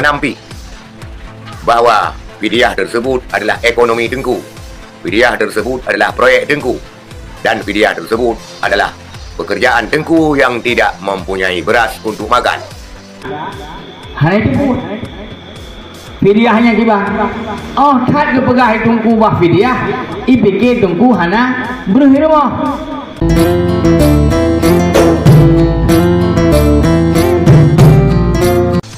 menampi bahawa fidyah tersebut adalah ekonomi Tengku, fidyah tersebut adalah proyek Tengku, dan fidyah tersebut adalah pekerjaan Tengku yang tidak mempunyai beras untuk makan. Hanya itu fidyahnya tiba. Oh, tak ke pegah Tengku bah fidyah, ipikir Tengku hana berhirmah.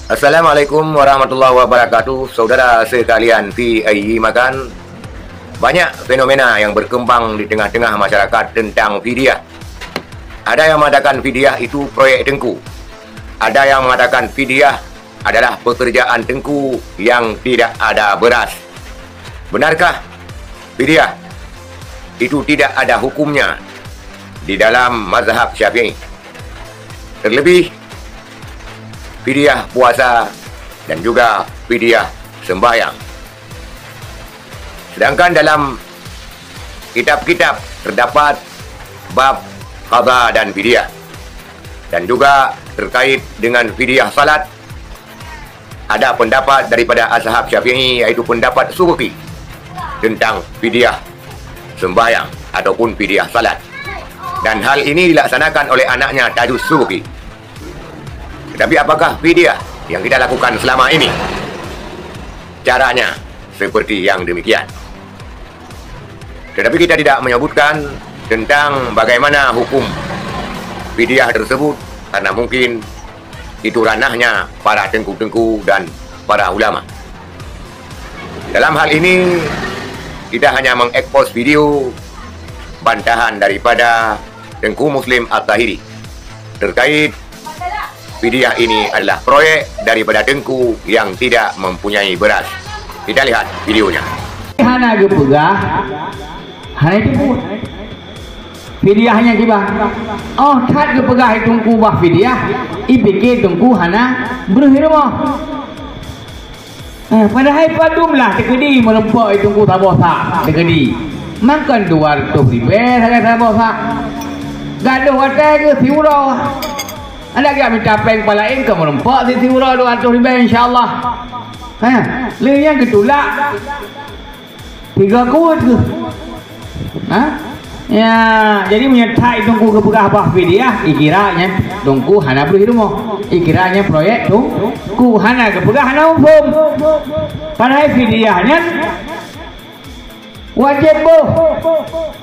Assalamualaikum warahmatullahi wabarakatuh. Saudara sekalian PIE Makan, banyak fenomena yang berkembang di tengah-tengah masyarakat tentang fidyah. Ada yang mengatakan fidyah itu proyek Tengku. Ada yang mengatakan fidyah adalah pekerjaan Tengku yang tidak ada beras. Benarkah fidyah itu tidak ada hukumnya di dalam mazhab Syafi'i? Terlebih fidyah puasa dan juga fidyah sembahyang. Sedangkan dalam kitab-kitab terdapat bab qadha dan fidyah, dan juga terkait dengan fidyah salat ada pendapat daripada ashab Syafi'i, iaitu pendapat Subuki tentang fidyah sembahyang ataupun fidyah salat, dan hal ini dilaksanakan oleh anaknya Tajus Subuki. Tetapi apakah fidyah yang kita lakukan selama ini caranya seperti yang demikian? Tetapi kita tidak menyebutkan tentang bagaimana hukum fidyah tersebut, karena mungkin itu ranahnya para tengku-tengku dan para ulama. Dalam hal ini kita hanya mengekspos video bantahan daripada Tengku Muslim At-Tahiri terkait fidyah ini adalah proyek daripada Tengku yang tidak mempunyai beras. Kita lihat videonya. Hana ke pegah, hanya itu fidyahnya tiba. Oh, tak ke pegah Tengku bah fidyah, ipikir Tengku hana berhirmah. Padahal padumlah tekedi melempok Tengku tak bosak tekedi. Makan 200 ribu tak bosak. Gaduh watai ke siurau. Anda kira minta peng palain ke melempok si siurau 200 ribu insyaAllah. Lain yang ketulak 3 kuat ke. Ya, jadi menyertai Tengku ke pegah bah fidyah, ikiranya Tengku hana berhirmah, ikiranya proyek Tengku hana ke pegah hana umum. Padahal fidyahnya wajib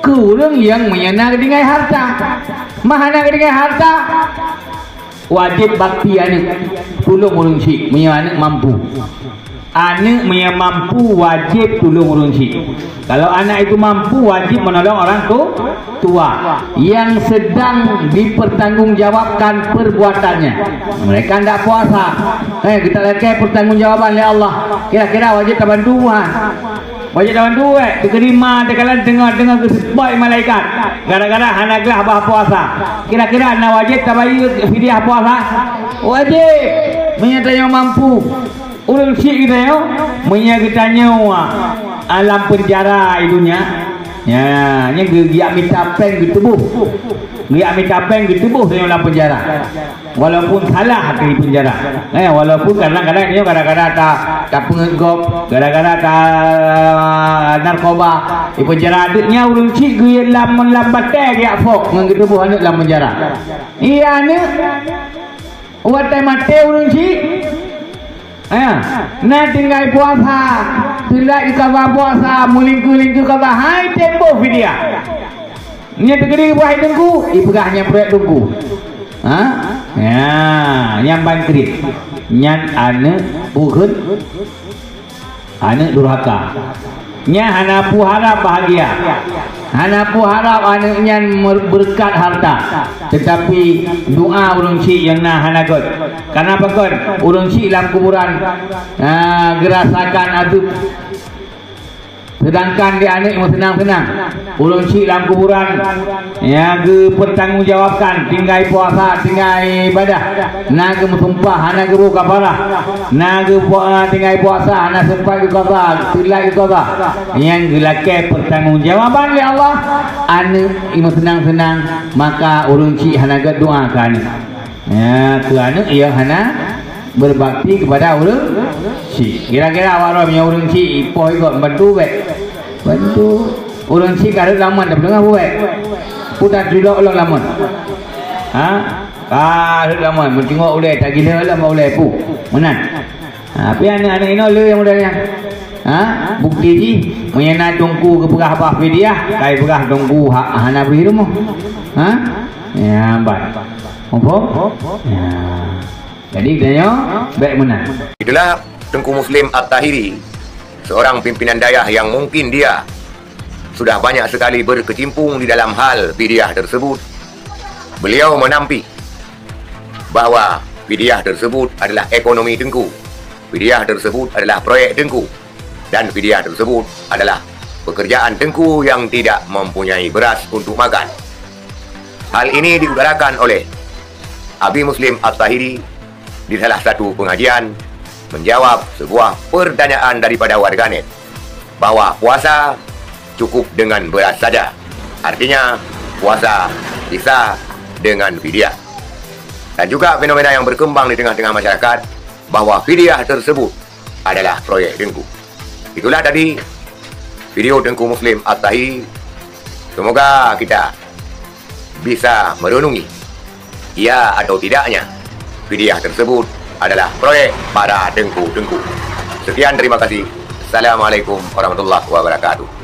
kurang yang menyenang dengan harta, mahana dengan harta wajib bakti anak, tolong urung si menyenang mampu. Anak yang mampu wajib tolong urung si. Kalau anak itu mampu wajib menolong orang tua yang sedang dipertanggungjawabkan perbuatannya. Mereka tidak puasa. Kita lihat pertanggungjawaban oleh Allah. Kira-kira wajib taban duit. Wajib taban duit. Diterima dekalan dengar kesebut malaikat. Gara-gara anak gelah bah puasa. Kira-kira anak wajib taban fidyah puasa. Wajib. Menyatakan mampu. Urang syik kita yo, punya kita nyawa alam penjara idunya. Ya, nya giak minta peng di tubuh. Giak minta peng di tubuh dalam penjara. Walaupun salah di penjara. Walaupun kadang-kadang dia gara-gara tak pengegop, gara-gara tak narkoba di penjara adiknya urang syik giak lambat giak fok ngan tubuh anak dalam penjara. Iya anak watai mate urang syik. Nah tinggal puasa, tidak dikawal puasa, mulingku-lingku kawal, hai tempo fidyah. Ini terkini buah Tengku, ibugahnya proyek Tengku. Ya, yang bangkit, yang anak bukan, anak durhaka. Nya hanapu harap bahagia, hanapu harap anaknya berkat harta, tetapi doa urang syik yang nah hanagot. Karena apa kon? Urang syik dalam kuburan gerasakan aduk. Sedangkan di anak yang senang-senang, urang syik dalam kuburan ya ge pertanggungjawabkan, tinggal puasa, tinggal ibadah, naga sumpah, naga buka parah, naga tinggal puasa, naga sumpah ke qadha, tilai ke qadha. Yang gelake pertanggungjawaban oleh Allah, anak yang senang-senang, maka urang syik hanaga doakan. Ya, ke anak yang hana berbakti kepada Si, kira-kira awak punya orang si ipoh ikut bantu baik. Bantu orang si kalau laman dah dengar baik. Putar dulu orang laman. Ha? Kalau laman menengok oleh tak gila lah mau oleh pu. Menan. Tapi anak-anak ini oleh yang muda yang. Ha? Bukti ji menyana tungku ke perah apa dia? Kai perah tungku hana beri rumah. Ha? Ya, baik. Apa? Ya. Jadi katanya baik menang. Itulah Tengku Muslim At-Tahiri, seorang pimpinan dayah yang mungkin dia sudah banyak sekali berkecimpung di dalam hal fidyah tersebut. Beliau menampi bahawa fidyah tersebut adalah ekonomi Tengku, fidyah tersebut adalah proyek Tengku, dan fidyah tersebut adalah pekerjaan Tengku yang tidak mempunyai beras untuk makan. Hal ini diutarakan oleh Abi Muslim At-Tahiri di salah satu pengajian menjawab sebuah pertanyaan daripada warganet bahawa puasa cukup dengan beras saja. Artinya puasa bisa dengan fidyah. Dan juga fenomena yang berkembang di tengah-tengah masyarakat bahawa fidyah tersebut adalah proyek Tengku. Itulah tadi video Tengku Muslim At-Tahiri. Semoga kita bisa merenungi ya atau tidaknya fidyah tersebut adalah proyek para Tengku-Tengku. Sekian, terima kasih. Assalamualaikum warahmatullahi wabarakatuh.